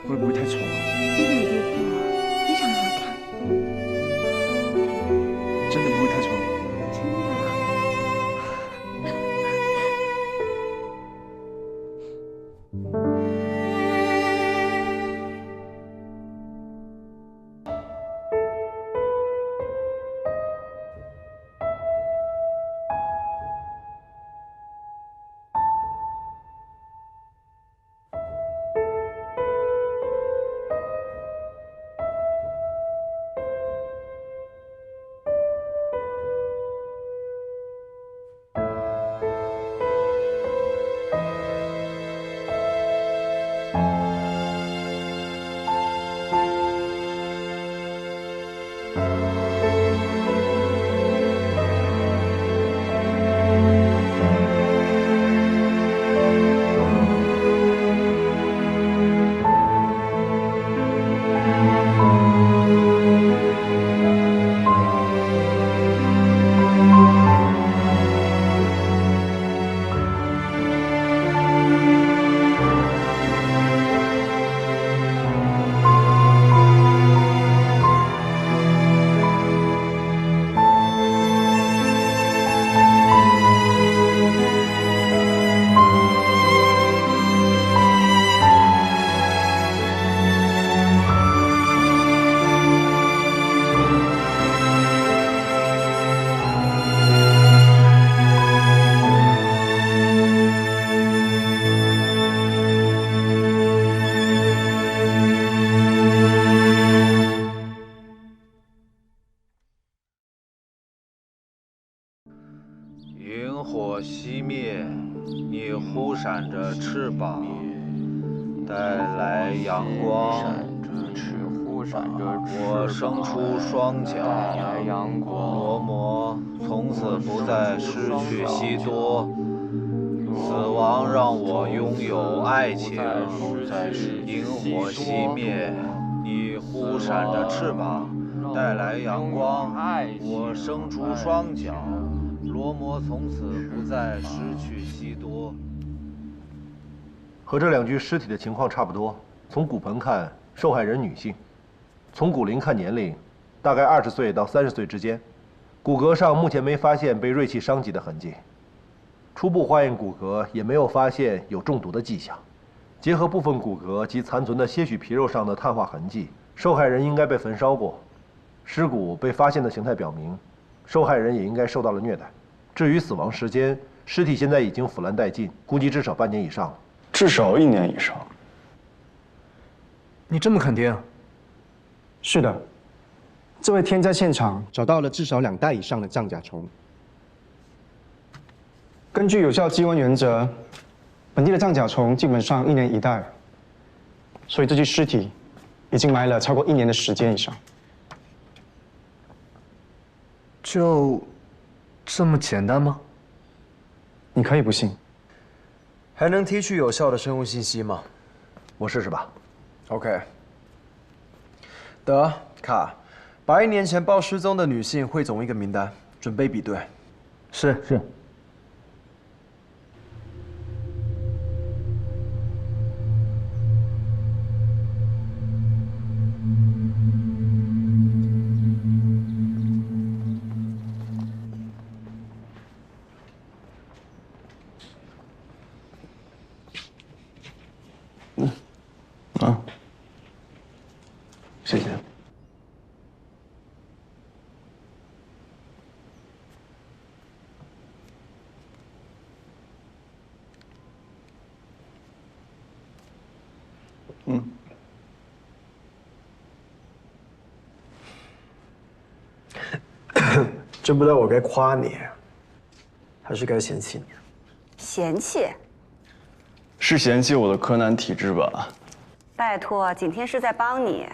会不会太丑啊？一点都不，非常好看。真的不会太丑？真的。萤火熄灭，你忽闪着翅膀，带来阳光。我伸出双脚，罗摩从此不再失去西多。死亡让我拥有爱情。萤火熄灭，你忽闪着翅膀，带来阳光。我伸出双脚。罗摩从此不再失去西多。和这两具尸体的情况差不多。从骨盆看，受害人女性；从骨龄看年龄，大概20岁到30岁之间。骨骼上目前没发现被锐器伤及的痕迹。初步化验骨骼也没有发现有中毒的迹象。结合部分骨骼及残存的些许皮肉上的碳化痕迹，受害人应该被焚烧过。尸骨被发现的形态表明，受害人也应该受到了虐待。至于死亡时间，尸体现在已经腐烂殆尽，估计至少半年以上了。至少1年以上。你这么肯定？是的，这位天在现场找到了至少2袋以上的藏甲虫。根据有效鸡瘟原则，本地的藏甲虫基本上1年1袋，所以这具尸体已经埋了超过1年的时间以上。就这么简单吗？你可以不信。还能提取有效的生物信息吗？我试试吧。 OK， 德卡，把1年前报失踪的女性汇总一个名单，准备比对。是。谢谢。真不知道我该夸你，还是该嫌弃你。嫌弃？是嫌弃我的柯南体质吧？拜托，景天是在帮你，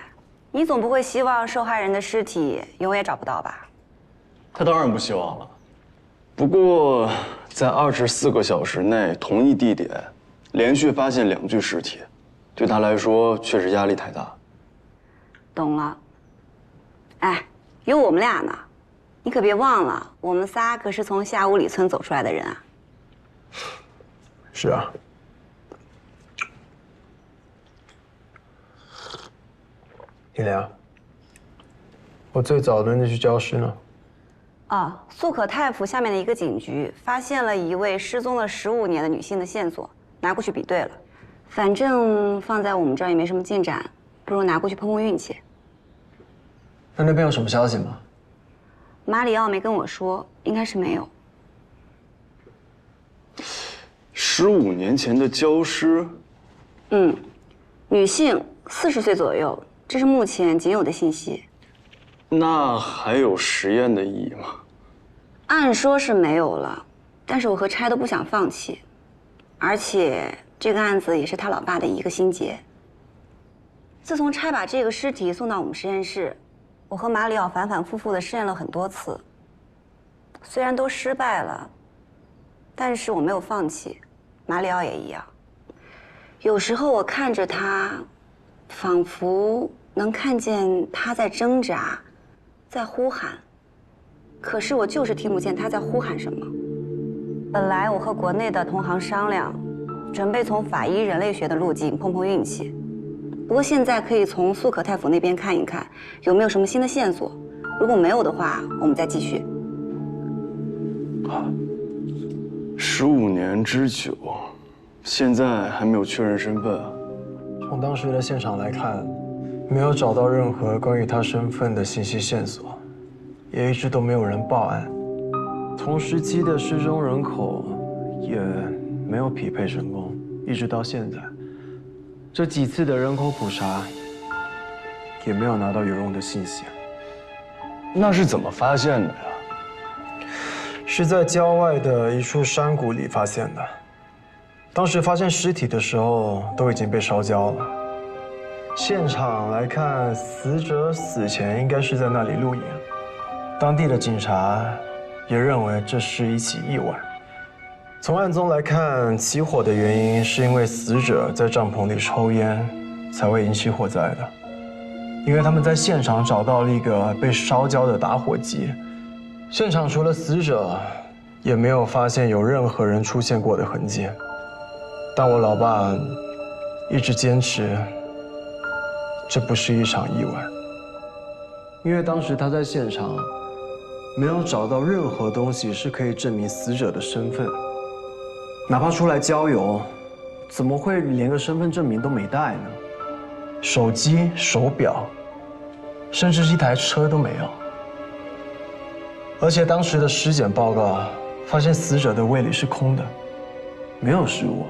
你总不会希望受害人的尸体永远找不到吧？他当然不希望了。不过，在24个小时内同一地点连续发现2具尸体，对他来说确实压力太大。懂了。哎，有我们俩呢，你可别忘了，我们仨可是从下五里村走出来的人啊。是啊。一良，我最早的那具焦尸呢？哦，素可太府下面的一个警局发现了一位失踪了15年的女性的线索，拿过去比对了。反正放在我们这儿也没什么进展，不如拿过去碰碰运气。那边有什么消息吗？马里奥没跟我说，应该是没有。15年前的焦尸？女性，40岁左右，这是目前仅有的信息。那还有实验的意义吗？按说是没有了，但是我和差都不想放弃，而且这个案子也是他老爸的一个心结。自从差把这个尸体送到我们实验室，我和马里奥反反复复的试验了很多次，虽然都失败了，但是我没有放弃，马里奥也一样。有时候我看着他，仿佛能看见他在挣扎，在呼喊，可是我就是听不见他在呼喊什么。本来我和国内的同行商量，准备从法医人类学的路径碰碰运气，不过现在可以从素可太府那边看一看，有没有什么新的线索。如果没有的话，我们再继续。15年之久，现在还没有确认身份啊。从当时的现场来看，没有找到任何关于他身份的信息线索，也一直都没有人报案。同时期的失踪人口也没有匹配成功，一直到现在，这几次的人口普查也没有拿到有用的信息。那是怎么发现的呀？是在郊外的一处山谷里发现的。当时发现尸体的时候都已经被烧焦了。现场来看，死者死前应该是在那里露营。当地的警察也认为这是一起意外。从案中来看，起火的原因是因为死者在帐篷里抽烟，才会引起火灾的。因为他们在现场找到了一个被烧焦的打火机，现场除了死者，也没有发现有任何人出现过的痕迹。但我老爸一直坚持，这不是一场意外，因为当时他在现场没有找到任何东西是可以证明死者的身份，哪怕出来郊游，怎么会连个身份证明都没带呢？手机、手表，甚至是一台车都没有。而且当时的尸检报告发现死者的胃里是空的，没有食物。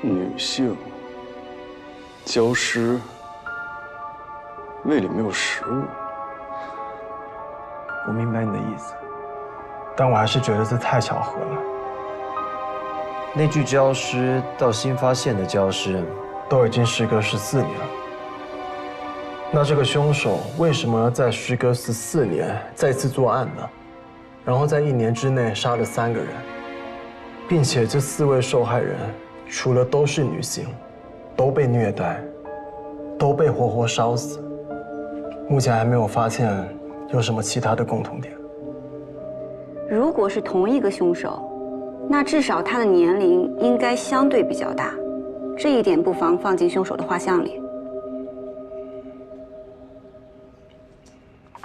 女性，焦尸，胃里没有食物。我明白你的意思，但我还是觉得这太巧合了。那具焦尸到新发现的焦尸，都已经时隔14年了。那这个凶手为什么要在时隔14年再次作案呢？然后在1年之内杀了3个人？并且这4位受害人除了都是女性，都被虐待，都被活活烧死，目前还没有发现有什么其他的共同点。如果是同一个凶手，那至少他的年龄应该相对比较大，这一点不妨放进凶手的画像里。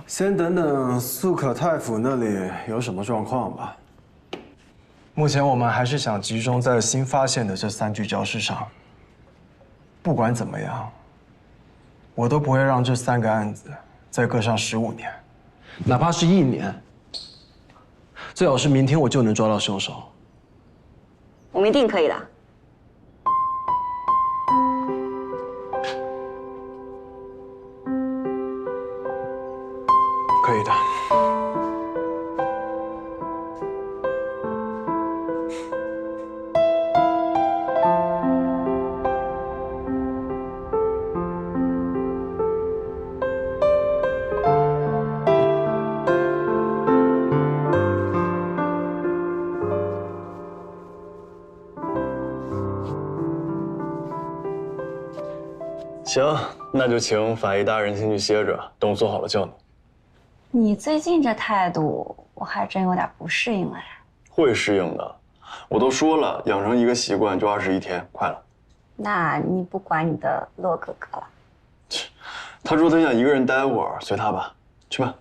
先等等素可太府那里有什么状况吧。目前我们还是想集中在新发现的这3具焦尸上。不管怎么样，我都不会让这3个案子再搁上15年，哪怕是1年，最好是明天我就能抓到凶手。我们一定可以的。可以的。行，那就请法医大人先去歇着，等我做好了叫你。你最近这态度，我还真有点不适应了呀。会适应的，我都说了，养成一个习惯就21天，快了。那你不管你的洛哥哥了？他说他想一个人待会儿，随他吧，去吧。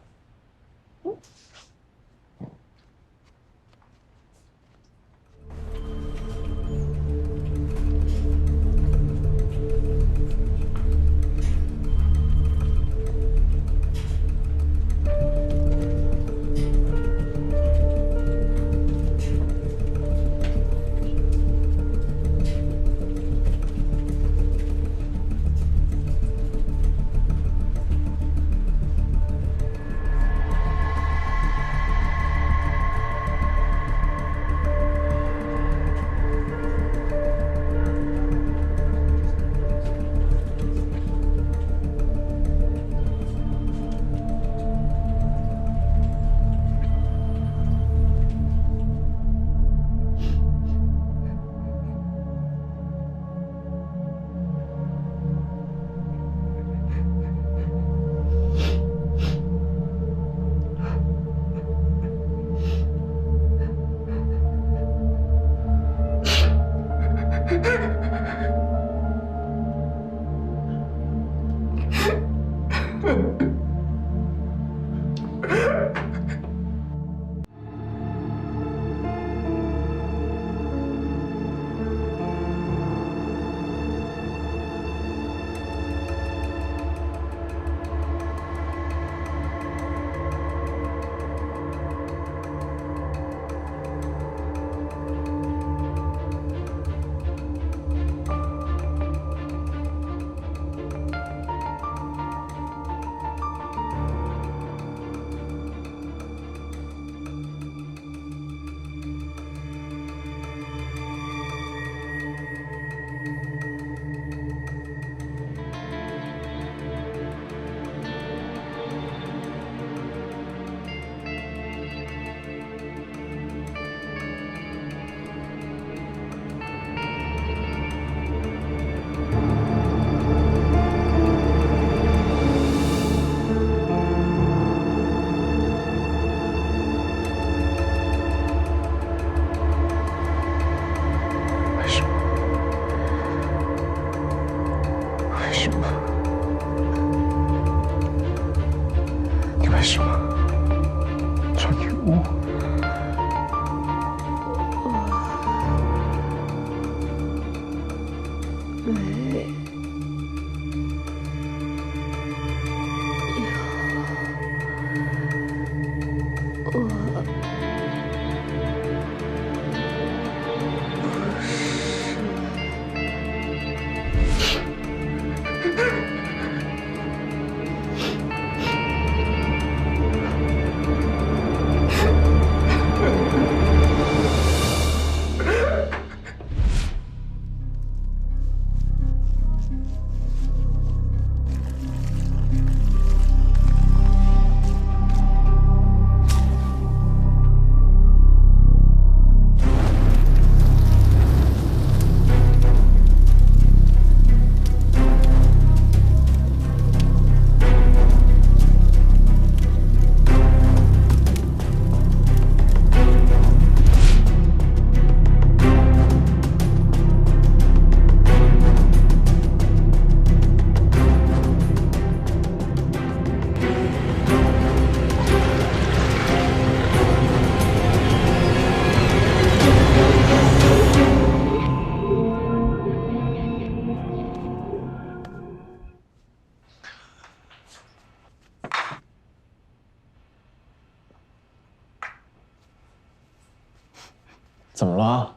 怎么了？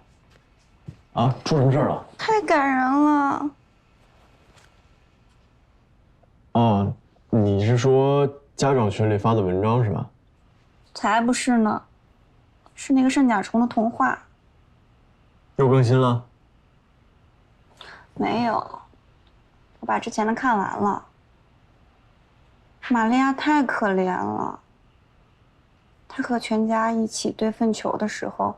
啊，出什么事了？太感人了。哦，你是说家长群里发的文章是吧？才不是呢，是那个圣甲虫的童话。又更新了？没有，我把之前的看完了。玛利亚太可怜了，她和全家一起堆粪球的时候，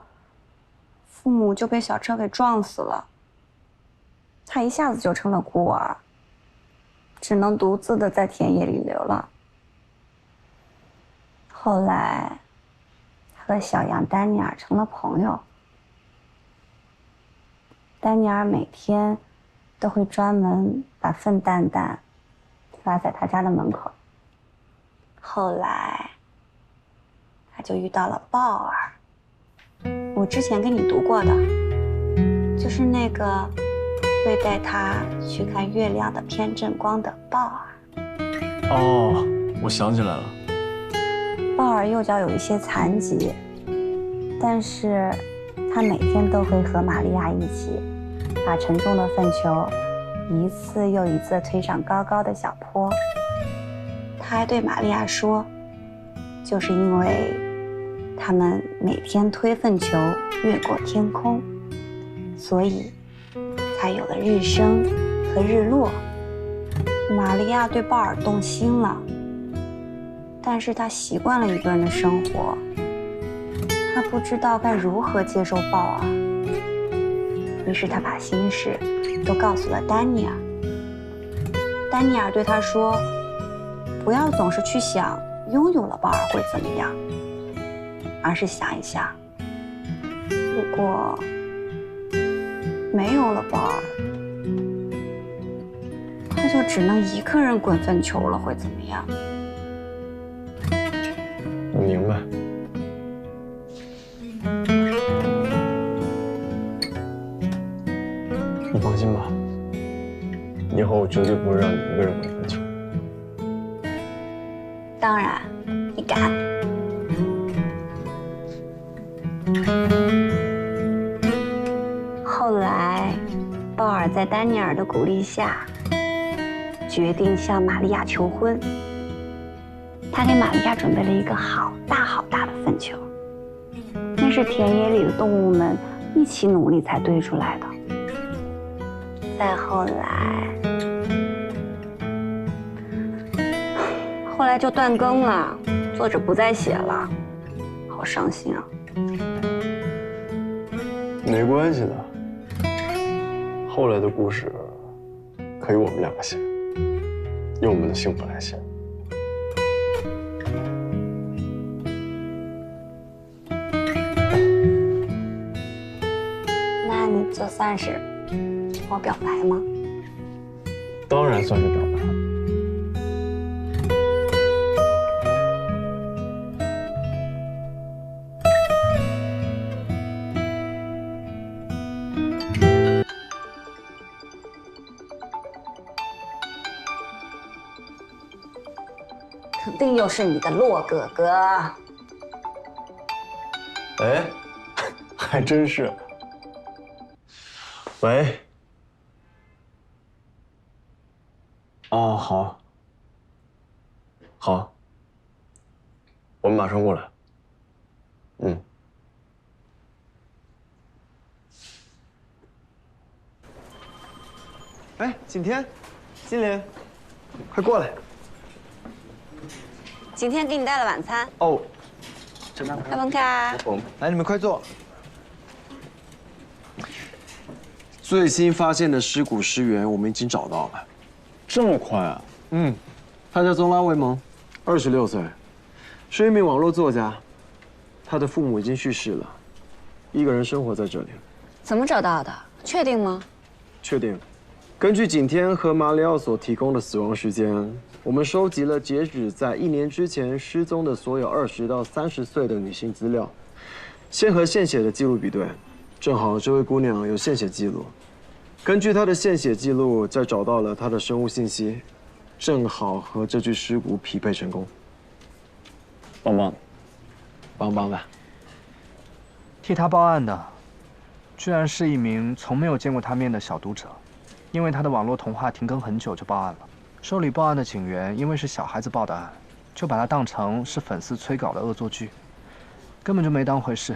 父母就被小车给撞死了。她一下子就成了孤儿，只能独自的在田野里流浪。后来，她和小羊丹尼尔成了朋友。丹尼尔每天都会专门把粪蛋蛋发在他家的门口。后来，他就遇到了鲍尔。我之前跟你读过的，就是那个会带他去看月亮的偏振光的鲍尔。哦，我想起来了。鲍尔右脚有一些残疾，但是他每天都会和玛利亚一起，把沉重的粪球一次又一次地推上高高的小坡。他还对玛利亚说，就是因为他们每天推粪球越过天空，所以才有了日升和日落。玛利亚对鲍尔动心了，但是他习惯了一个人的生活，他不知道该如何接受鲍尔。于是他把心事都告诉了丹尼尔。丹尼尔对他说，不要总是去想拥有了鲍尔会怎么样，而是想一想，如果没有了鲍尔，他就只能一个人滚粪球了，会怎么样？我明白。你放心吧，以后我绝对不会让你一个人滚粪球。当然，你敢。后来，鲍尔在丹尼尔的鼓励下，决定向玛利亚求婚。他给玛利亚准备了一个好大好大的粪球，那是田野里的动物们一起努力才堆出来的。再后来就断更了，作者不再写了，好伤心啊。没关系的，后来的故事可以我们两个写，用我们的幸福来写。那你就算是我表白吗？当然算是表白了。肯定又是你的洛哥哥。哎，还真是。喂。哦，好。好。我们马上过来。嗯。哎，景天，金莲，快过来。景天给你带了晚餐哦，开门卡。来，你们快坐。最新发现的尸骨尸源，我们已经找到了。这么快啊？嗯，他叫宗拉维蒙，26岁，是一名网络作家。他的父母已经去世了，一个人生活在这里。怎么找到的？确定吗？确定。根据景天和马里奥所提供的死亡时间，我们收集了截止在1年之前失踪的所有20到30岁的女性资料，先和献血的记录比对，正好这位姑娘有献血记录。根据她的献血记录，再找到了她的生物信息，正好和这具尸骨匹配成功。棒棒的，棒棒的。替他报案的居然是一名从没有见过他面的小读者，因为他的网络童话停更很久就报案了。受理报案的警员因为是小孩子报的案，就把他当成是粉丝催稿的恶作剧，根本就没当回事。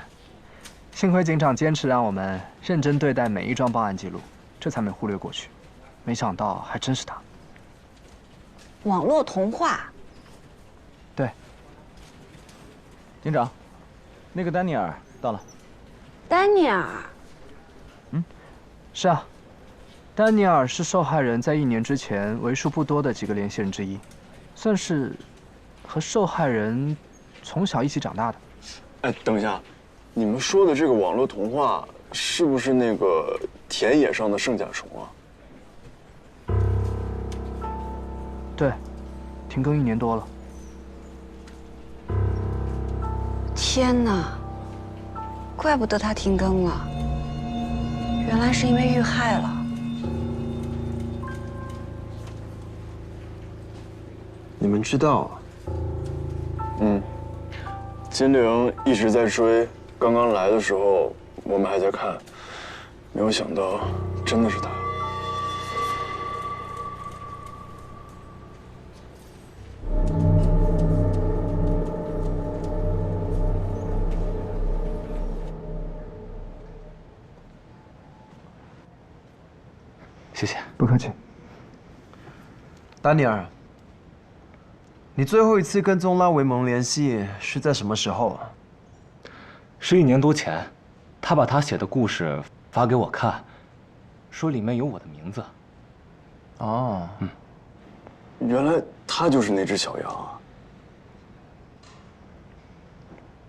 幸亏警长坚持让我们认真对待每一桩报案记录，这才没忽略过去。没想到还真是他。网络童话。对。警长，那个丹尼尔到了。丹尼尔。是啊，丹尼尔是受害人在1年之前为数不多的几个联系人之一，算是和受害人从小一起长大的。哎，等一下，你们说的这个网络童话是不是那个田野上的圣甲虫啊？对，停更1年多了。天哪，怪不得他停更了，原来是因为遇害了。你们知道？金陵一直在追，刚刚来的时候我们还在看，没有想到真的是他。谢谢，不客气。丹尼尔，你最后一次跟宗拉维蒙联系是在什么时候啊？是1年多前，他把他写的故事发给我看，说里面有我的名字。哦，原来他就是那只小羊啊！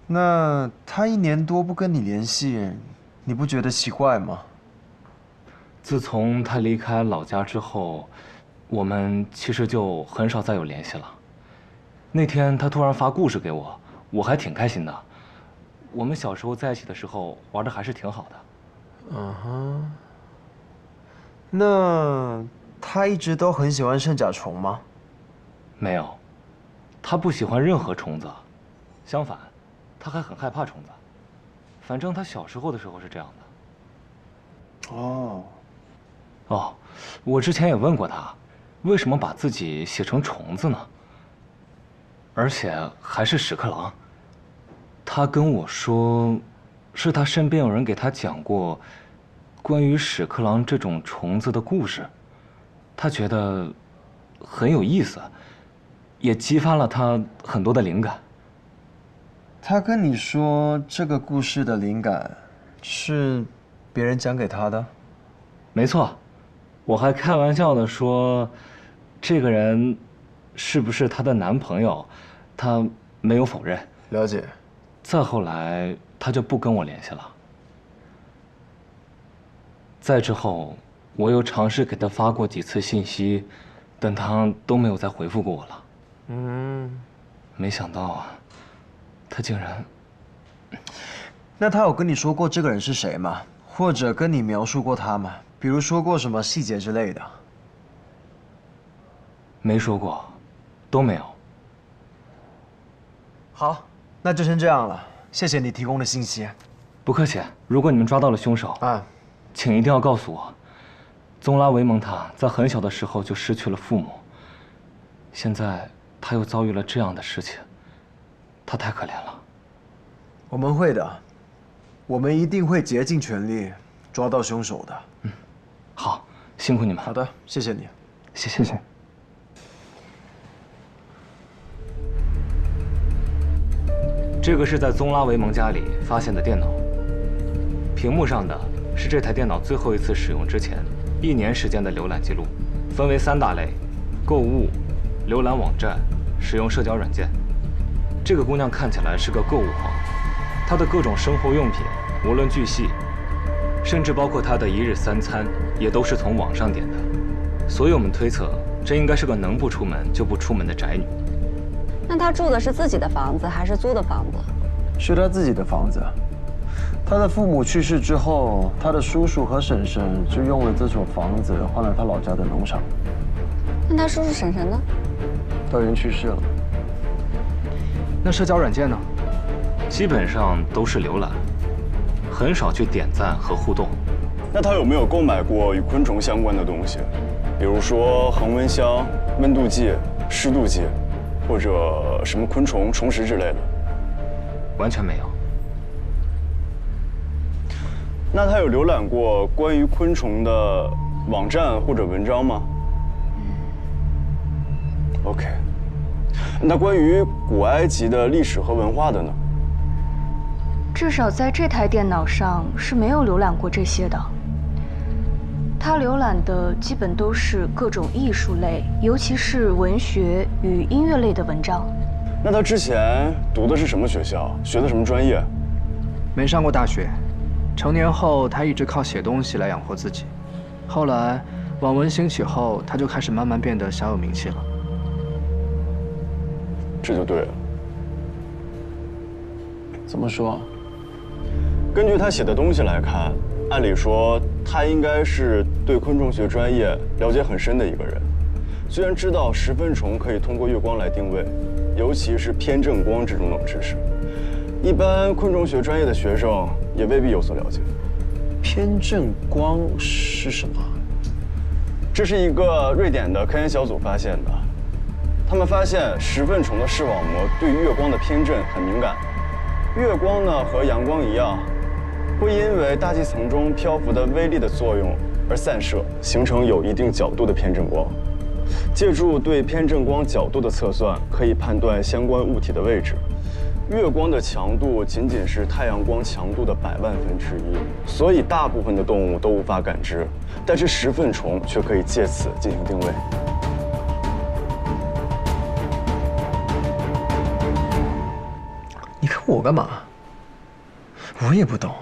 那他1年多不跟你联系，你不觉得奇怪吗？自从他离开老家之后，我们其实就很少再有联系了。那天他突然发故事给我，我还挺开心的。我们小时候在一起的时候玩的还是挺好的。嗯哼。那他一直都很喜欢圣甲虫吗？没有，他不喜欢任何虫子，相反，他还很害怕虫子。反正他小时候的时候是这样的。哦，我之前也问过他，为什么把自己写成虫子呢？而且还是屎壳郎。他跟我说，是他身边有人给他讲过关于屎壳郎这种虫子的故事，他觉得很有意思，也激发了他很多的灵感。他跟你说这个故事的灵感是别人讲给他的？没错，我还开玩笑的说，这个人是不是她的男朋友，她没有否认。了解。再后来，她就不跟我联系了。再之后，我又尝试给她发过几次信息，但她都没有再回复过我了。没想到啊，她竟然……那他有跟你说过这个人是谁吗？或者跟你描述过他吗？比如说过什么细节之类的？没说过，都没有。好，那就先这样了。谢谢你提供的信息。不客气。如果你们抓到了凶手，请一定要告诉我。宗拉维蒙塔在很小的时候就失去了父母，现在他又遭遇了这样的事情，他太可怜了。我们会的，我们一定会竭尽全力抓到凶手的。好，辛苦你们。好的，谢谢你。谢谢。这个是在宗拉维蒙家里发现的电脑，屏幕上的是这台电脑最后一次使用之前1年时间的浏览记录，分为3大类：购物、浏览网站、使用社交软件。这个姑娘看起来是个购物狂，她的各种生活用品，无论巨细，甚至包括她的1日3餐，也都是从网上点的。所以我们推测，这应该是个能不出门就不出门的宅女。那他住的是自己的房子还是租的房子？是他自己的房子。他的父母去世之后，他的叔叔和婶婶就用了这所房子换了他老家的农场。那他叔叔婶婶呢？都已经去世了。那社交软件呢？基本上都是浏览，很少去点赞和互动。那他有没有购买过与昆虫相关的东西，比如说恒温箱、温度计、湿度计，或者什么昆虫虫食之类的？完全没有。那他有浏览过关于昆虫的网站或者文章吗？OK。那关于古埃及的历史和文化的呢？至少在这台电脑上是没有浏览过这些的。他浏览的基本都是各种艺术类，尤其是文学与音乐类的文章。那他之前读的是什么学校？学的什么专业？没上过大学。成年后，他一直靠写东西来养活自己。后来，网文兴起后，他就开始慢慢变得小有名气了。这就对了。怎么说？根据他写的东西来看，按理说他应该是对昆虫学专业了解很深的一个人。虽然知道十分虫可以通过月光来定位，尤其是偏振光这种冷知识，一般昆虫学专业的学生也未必有所了解。偏振光是什么？这是一个瑞典的科研小组发现的。他们发现十分虫的视网膜对月光的偏振很敏感。月光呢和阳光一样，会因为大气层中漂浮的微粒的作用而散射，形成有一定角度的偏振光。借助对偏振光角度的测算，可以判断相关物体的位置。月光的强度仅仅是太阳光强度的100万分之一，所以大部分的动物都无法感知，但是十分虫却可以借此进行定位。你看我干嘛？我也不懂，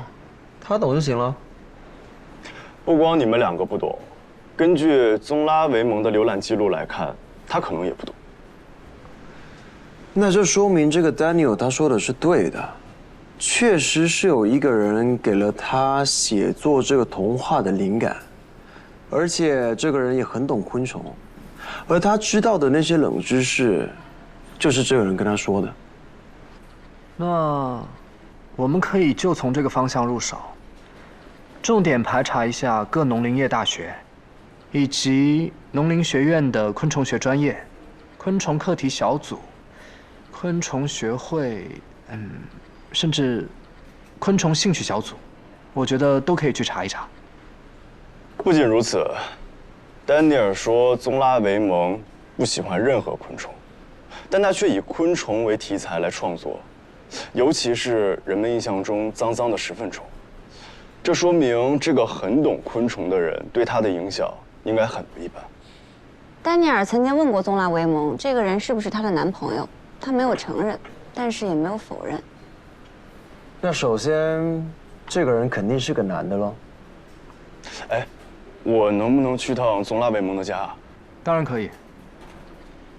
他懂就行了。不光你们两个不懂，根据宗拉维蒙的浏览记录来看，他可能也不懂。那就说明这个 Daniel 他说的是对的，确实是有一个人给了他写作这个童话的灵感，而且这个人也很懂昆虫，而他知道的那些冷知识，就是这个人跟他说的。那我们可以就从这个方向入手，重点排查一下各农林业大学，以及农林学院的昆虫学专业、昆虫课题小组、昆虫学会，甚至昆虫兴趣小组，我觉得都可以去查一查。不仅如此，丹尼尔说宗拉维蒙不喜欢任何昆虫，但他却以昆虫为题材来创作。尤其是人们印象中脏脏的十分虫，这说明这个很懂昆虫的人对他的影响应该很不一般。丹尼尔曾经问过宗拉维蒙，这个人是不是她的男朋友，他没有承认，但是也没有否认。那首先，这个人肯定是个男的喽。哎，我能不能去趟宗拉维蒙的家？当然可以。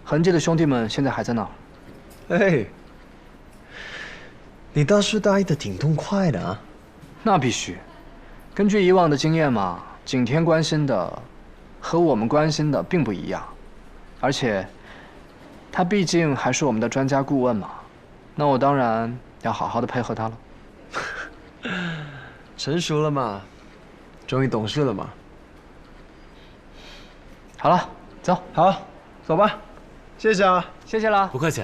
痕迹的兄弟们现在还在那儿。哎。你倒是答应的挺痛快的啊！那必须，根据以往的经验嘛，景天关心的和我们关心的并不一样，而且他毕竟还是我们的专家顾问嘛，那我当然要好好的配合他了。成熟了嘛，终于懂事了嘛。好了，走，好，走吧，谢谢啊，谢谢了，不客气。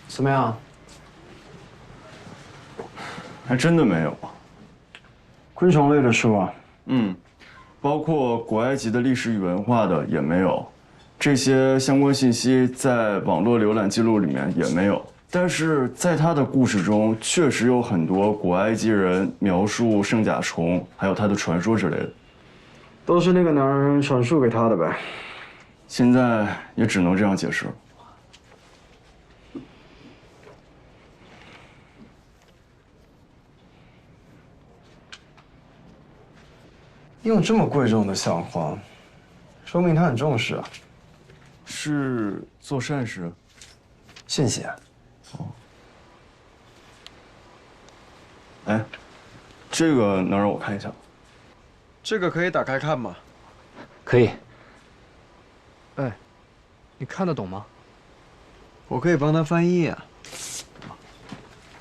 怎么样？还真的没有。昆虫类的书啊？包括古埃及的历史与文化的也没有，这些相关信息在网络浏览记录里面也没有。但是在他的故事中，确实有很多古埃及人描述圣甲虫，还有他的传说之类的，都是那个男人传述给他的呗。现在也只能这样解释了。用这么贵重的相框，说明他很重视啊。是做善事？献血。哦。哎，这个能让我看一下吗？这个可以打开看吗？可以。哎，你看得懂吗？我可以帮他翻译啊。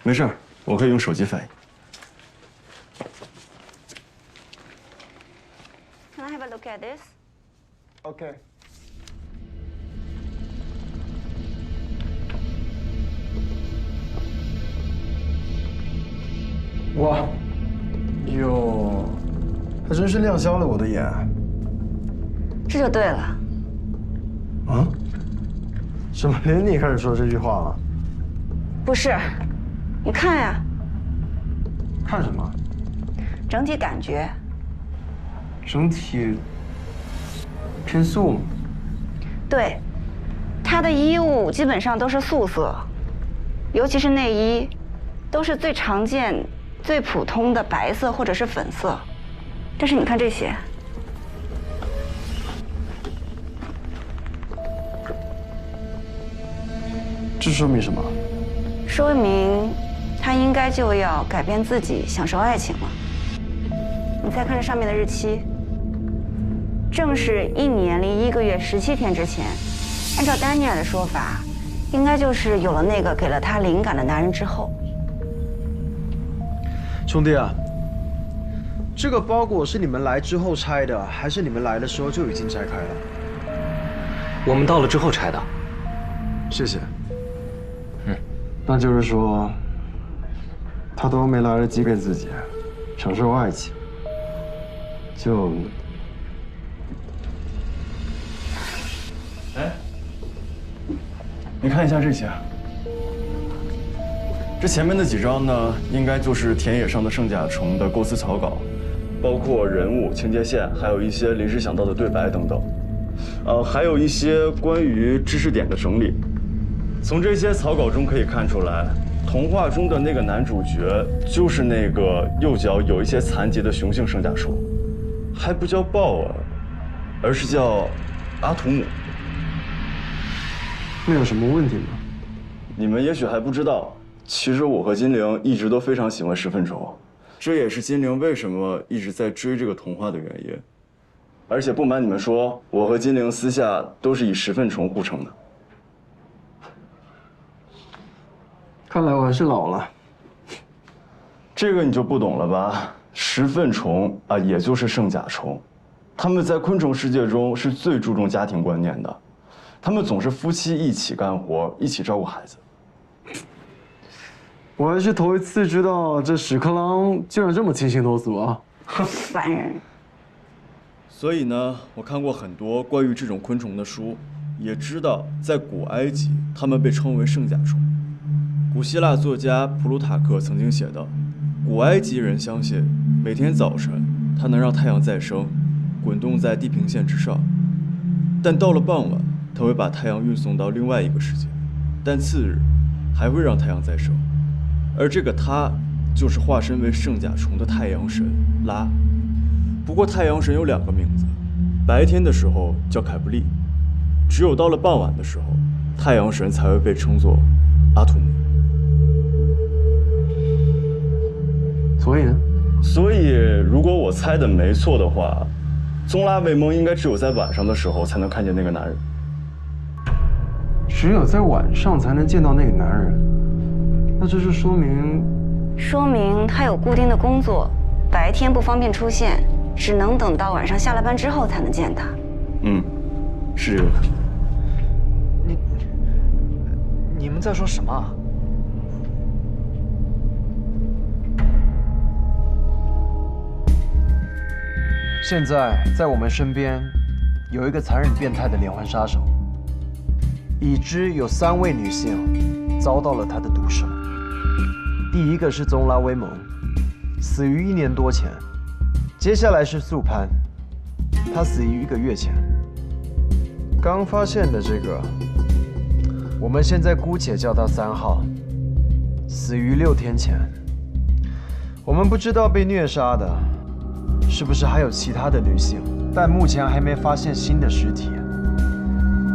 没事，我可以用手机翻译。Can I have a look at this? Okay. 哇，哟，还真是亮瞎了我的眼。这就对了。啊？怎么连你开始说这句话了？不是，你看呀。看什么？整体感觉。整体偏素吗？对，他的衣物基本上都是素色，尤其是内衣，都是最常见、最普通的白色或者是粉色。但是你看这些，这说明什么？说明他应该就要改变自己，享受爱情了。你再看这上面的日期。正是1年零1个月17天之前，按照丹尼尔的说法，应该就是有了那个给了他灵感的男人之后。兄弟啊，这个包裹是你们来之后拆的，还是你们来的时候就已经拆开了？我们到了之后拆的。谢谢。那就是说，他都没来得及给自己享受爱情，就。哎，你看一下这些，这前面的几张呢，应该就是田野上的圣甲虫的构思草稿，包括人物、情节线，还有一些临时想到的对白等等。还有一些关于知识点的整理。从这些草稿中可以看出来，童话中的那个男主角就是那个右脚有一些残疾的雄性圣甲虫，还不叫鲍尔，而是叫阿图姆。那有什么问题吗？你们也许还不知道，其实我和金陵一直都非常喜欢石粪虫，这也是金陵为什么一直在追这个童话的原因。而且不瞒你们说，我和金陵私下都是以石粪虫互称的。看来我还是老了。这个你就不懂了吧？石粪虫啊，也就是圣甲虫，它们在昆虫世界中是最注重家庭观念的。他们总是夫妻一起干活，一起照顾孩子。我还是头一次知道这屎壳郎竟然这么清新脱俗啊！烦人。所以呢，我看过很多关于这种昆虫的书，也知道在古埃及，它们被称为圣甲虫。古希腊作家普鲁塔克曾经写道，古埃及人相信，每天早晨它能让太阳再生，滚动在地平线之上，但到了傍晚，它会把太阳运送到另外一个世界，但次日还会让太阳再生，而这个它就是化身为圣甲虫的太阳神拉。不过太阳神有2个名字，白天的时候叫凯布利，只有到了傍晚的时候，太阳神才会被称作阿图姆。所以呢？所以如果我猜的没错的话，宗拉维蒙应该只有在晚上的时候才能看见那个男人。只有在晚上才能见到那个男人，那这是说明他有固定的工作，白天不方便出现，只能等到晚上下了班之后才能见他。是这个可能。你们在说什么？现在在我们身边有一个残忍变态的连环杀手，已知有3位女性遭到了他的毒手。第一个是宗拉威蒙，死于1年多前；接下来是素攀，他死于1个月前。刚发现的这个，我们现在姑且叫他3号，死于6天前。我们不知道被虐杀的是不是还有其他的女性，但目前还没发现新的尸体。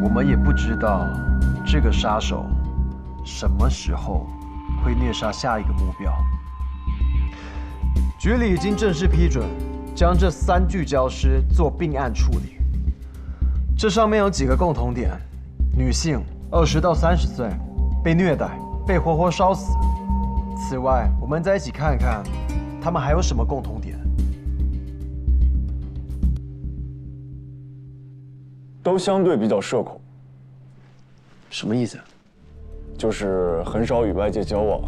我们也不知道这个杀手什么时候会虐杀下一个目标。局里已经正式批准将这3具焦尸做并案处理。这上面有几个共同点：女性20到30岁，被虐待，被活活烧死。此外，我们再一起看看他们还有什么共同点。都相对比较社恐。什么意思？就是很少与外界交往。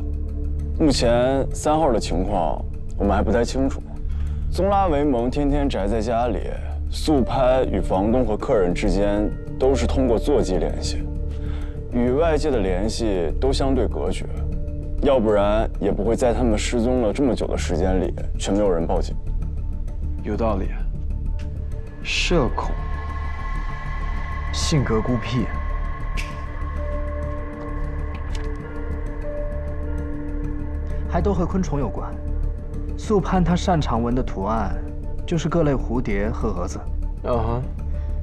目前3号的情况我们还不太清楚。宗拉维蒙天天宅在家里，素攀与房东和客人之间都是通过座机联系，与外界的联系都相对隔绝，要不然也不会在他们失踪了这么久的时间里，却没有人报警。有道理。社恐，性格孤僻。还都和昆虫有关。素攀他擅长纹的图案就是各类蝴蝶和蛾子。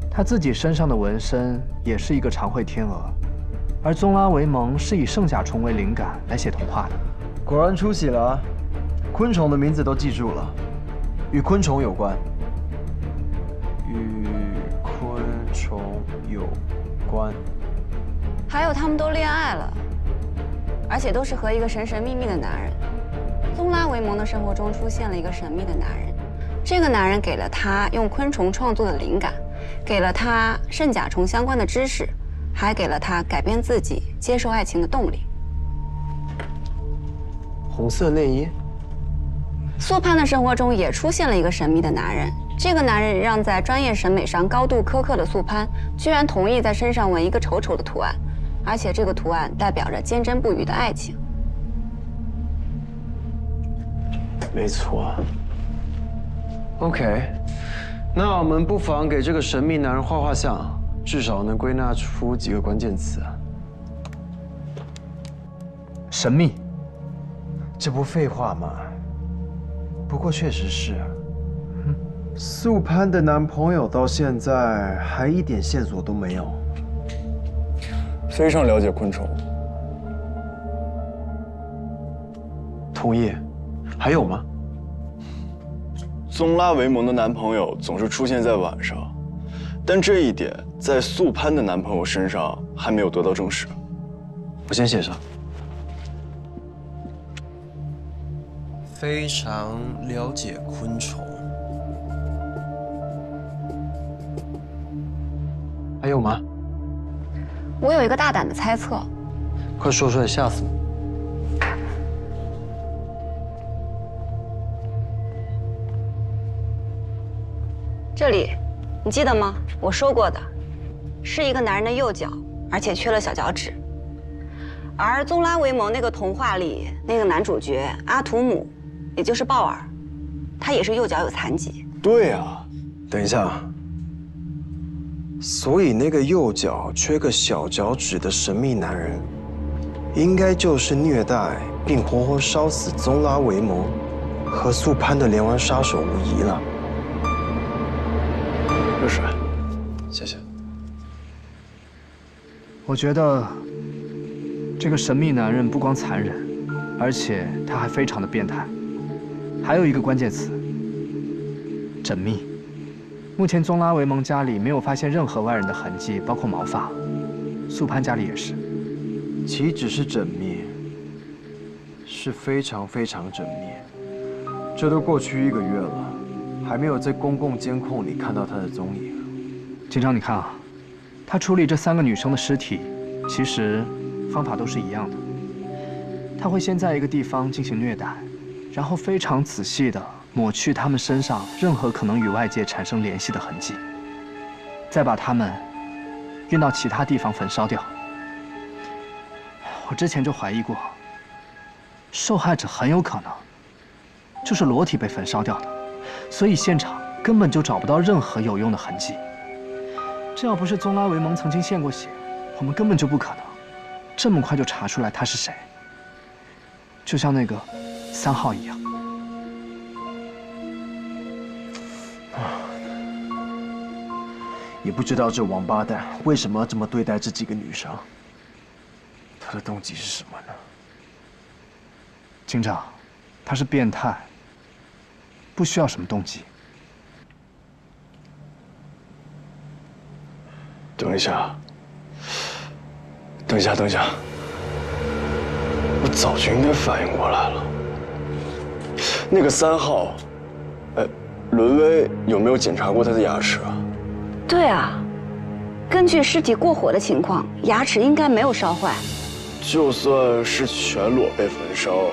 他自己身上的纹身也是一个长喙天鹅，而宗拉维蒙是以圣甲虫为灵感来写童话的。果然出息了啊！昆虫的名字都记住了，与昆虫有关。与昆虫有关。还有他们都恋爱了，而且都是和一个神神秘秘的男人。宗拉维蒙的生活中出现了一个神秘的男人，这个男人给了他用昆虫创作的灵感，给了他圣甲虫相关的知识，还给了他改变自己、接受爱情的动力。红色内衣。素攀的生活中也出现了一个神秘的男人，这个男人让在专业审美上高度苛刻的素攀，居然同意在身上纹一个丑丑的图案，而且这个图案代表着坚贞不渝的爱情。没错。OK， 那我们不妨给这个神秘男人画画像，至少能归纳出几个关键词。神秘，这不废话吗？不过确实是，素攀的男朋友到现在还一点线索都没有。非常了解昆虫。同意。还有吗？宗拉维蒙的男朋友总是出现在晚上，但这一点在素攀的男朋友身上还没有得到证实。我先写上。非常了解昆虫。还有吗？我有一个大胆的猜测。快说出来，吓死我！这里，你记得吗？我说过的，是一个男人的右脚，而且缺了小脚趾。而宗拉维蒙那个童话里那个男主角阿图姆，也就是鲍尔，他也是右脚有残疾。对啊，等一下，所以那个右脚缺个小脚趾的神秘男人，应该就是虐待并活活烧死宗拉维蒙和素攀的连环杀手无疑了。热水，谢谢。我觉得这个神秘男人不光残忍，而且他还非常的变态。还有一个关键词：缜密。目前宗拉维蒙家里没有发现任何外人的痕迹，包括毛发。素攀家里也是。岂止是缜密，是非常非常缜密。这都过去1个月了。还没有在公共监控里看到他的踪影。警长，你看啊，他处理这3个女生的尸体，其实方法都是一样的。他会先在一个地方进行虐待，然后非常仔细地抹去她们身上任何可能与外界产生联系的痕迹，再把她们运到其他地方焚烧掉。我之前就怀疑过，受害者很有可能就是裸体被焚烧掉的，所以现场根本就找不到任何有用的痕迹。这要不是宗拉维蒙曾经献过血，我们根本就不可能这么快就查出来他是谁。就像那个3号一样。也不知道这王八蛋为什么要这么对待这几个女生，他的动机是什么呢？警长，他是变态，不需要什么动机。等一下，等一下，等一下，我早就应该反应过来了。那个3号，伦威有没有检查过他的牙齿啊？对啊，根据尸体过火的情况，牙齿应该没有烧坏。就算是全裸被焚烧，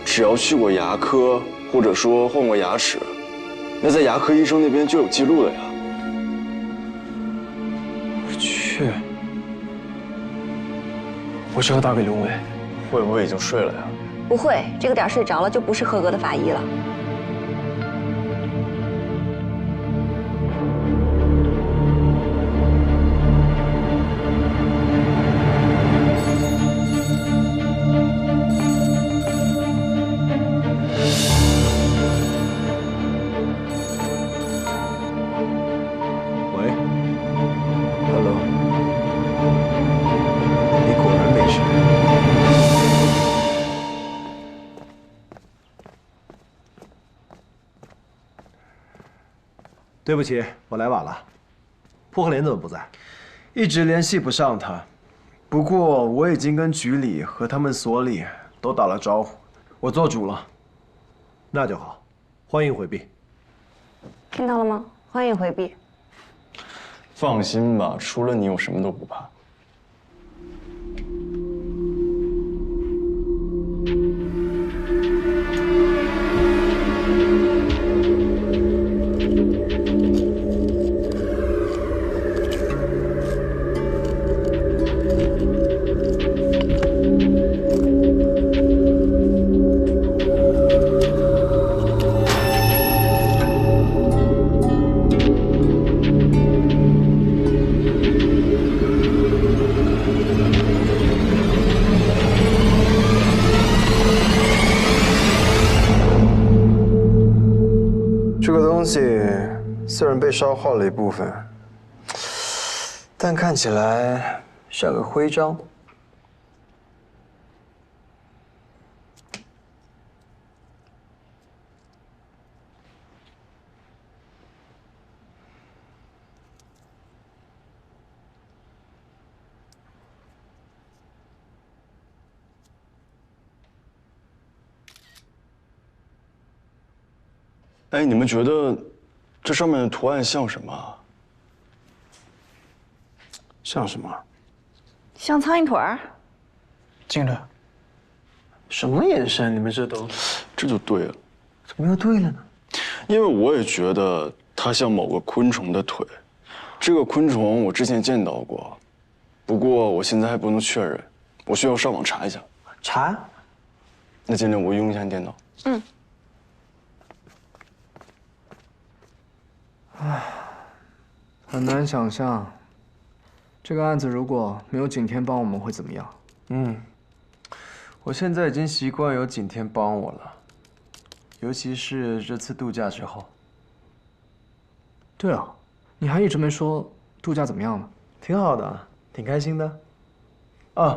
只要去过牙科，或者说换过牙齿，那在牙科医生那边就有记录了呀。去，我只好打给伦威。会不会已经睡了呀？不会，这个点睡着了就不是合格的法医了。对不起，我来晚了。扑克林怎么不在？一直联系不上他。不过我已经跟局里和他们所里都打了招呼，我做主了。那就好，欢迎回避。听到了吗？欢迎回避。放心吧，除了你，我什么都不怕。虽然被烧坏了一部分，但看起来像个徽章。哎，你们觉得这上面的图案像什么？像什么？像苍蝇腿儿。进来。什么眼神？你们这都……这就对了。怎么又对了呢？因为我也觉得它像某个昆虫的腿。这个昆虫我之前见到过，不过我现在还不能确认，我需要上网查一下。查？那今天我用一下电脑。嗯。唉，很难想象，这个案子如果没有景天帮我们会怎么样。我现在已经习惯有景天帮我了，尤其是这次度假之后。对啊，你还一直没说度假怎么样呢？挺好的，挺开心的。啊，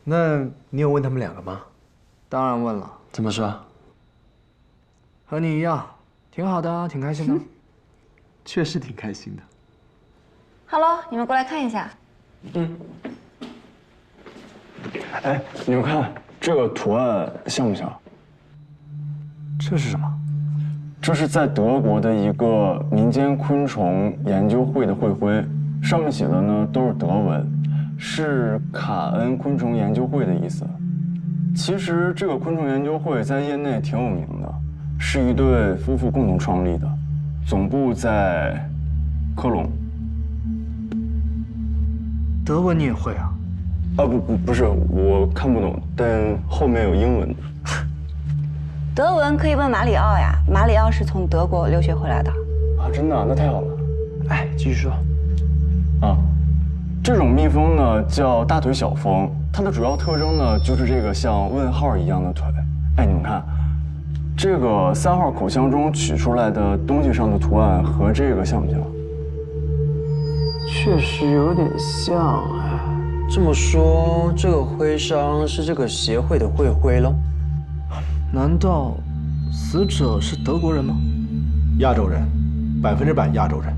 那你有问他们两个吗？当然问了。怎么说？和你一样，挺好的，挺开心的。确实挺开心的。Hello， 你们过来看一下。哎，你们看这个图案像不像？这是什么？这是在德国的一个民间昆虫研究会的会徽，上面写的呢都是德文，是卡恩昆虫研究会的意思。其实这个昆虫研究会在业内挺有名的，是一对夫妇共同创立的。总部在科隆。德文你也会啊？啊不是，我看不懂，但后面有英文的。德文可以问马里奥呀，马里奥是从德国留学回来的。啊，真的？那太好了。哎，继续说。啊，这种蜜蜂呢叫大腿小蜂，它的主要特征呢就是这个像问号一样的腿。哎，你们看，这个3号口腔中取出来的东西上的图案和这个像不像？确实有点像哎。这么说，这个徽章是这个协会的会徽喽？难道死者是德国人吗？亚洲人，100%亚洲人。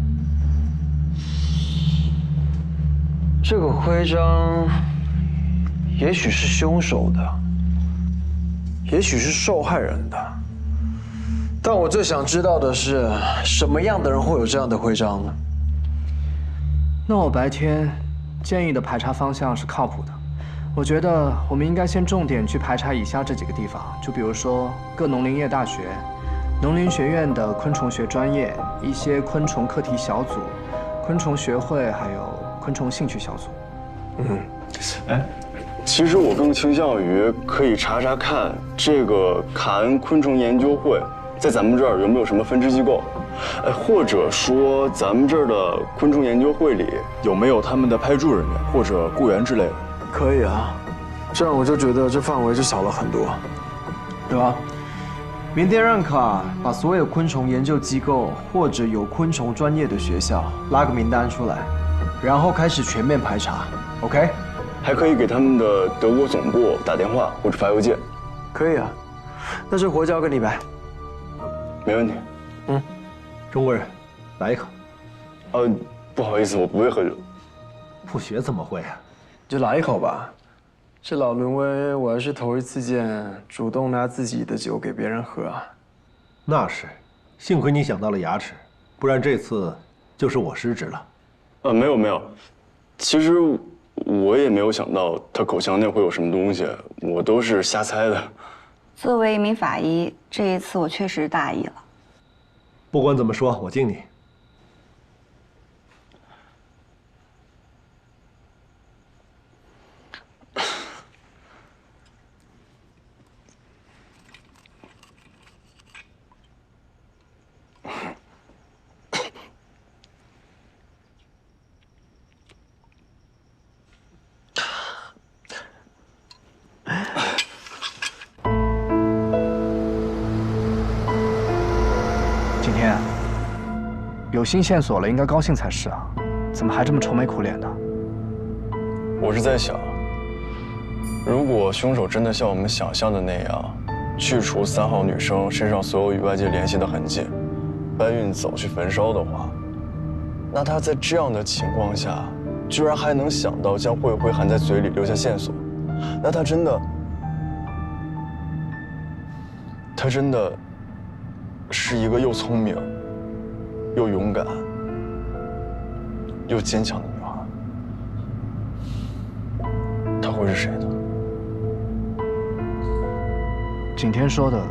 这个徽章，也许是凶手的，也许是受害人的。但我最想知道的是，什么样的人会有这样的徽章呢？那我白天建议的排查方向是靠谱的。我觉得我们应该先重点去排查以下这几个地方，就比如说各农林业大学、农林学院的昆虫学专业、一些昆虫课题小组、昆虫学会，还有昆虫兴趣小组。哎，其实我更倾向于可以查查看这个卡恩昆虫研究会在咱们这儿有没有什么分支机构，哎，或者说咱们这儿的昆虫研究会里有没有他们的派驻人员或者雇员之类的。可以啊，这样我就觉得这范围就小了很多，对吧？明天让卡把所有昆虫研究机构或者有昆虫专业的学校拉个名单出来，然后开始全面排查。OK？ 还可以给他们的德国总部打电话或者发邮件。可以啊，那这活交给你呗。没问题。中国人，来一口。不好意思，我不会喝酒。不学怎么会啊？就来一口吧。这老伦威我还是头一次见主动拿自己的酒给别人喝啊。那是，幸亏你想到了牙齿，不然这次就是我失职了。没有，其实我也没有想到他口腔内会有什么东西，我都是瞎猜的。作为一名法医，这一次我确实大意了。不管怎么说，我敬你。景天，有新线索了，应该高兴才是啊，怎么还这么愁眉苦脸的？我是在想，如果凶手真的像我们想象的那样，去除3号女生身上所有与外界联系的痕迹，搬运走去焚烧的话，那他在这样的情况下，居然还能想到将慧慧含在嘴里留下线索，那他真的是一个又聪明、又勇敢、又坚强的女孩。她会是谁呢？景天说的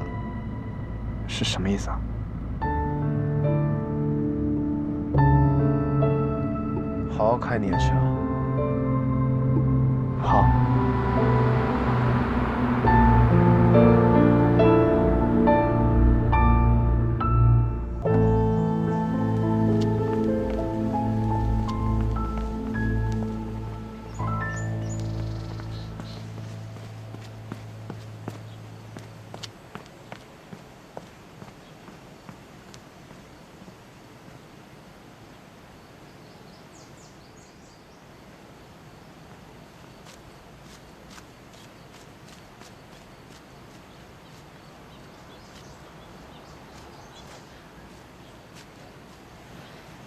是什么意思啊？好好看你的车。好。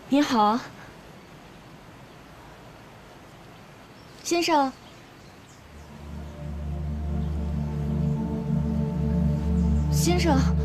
你好，先生。先生。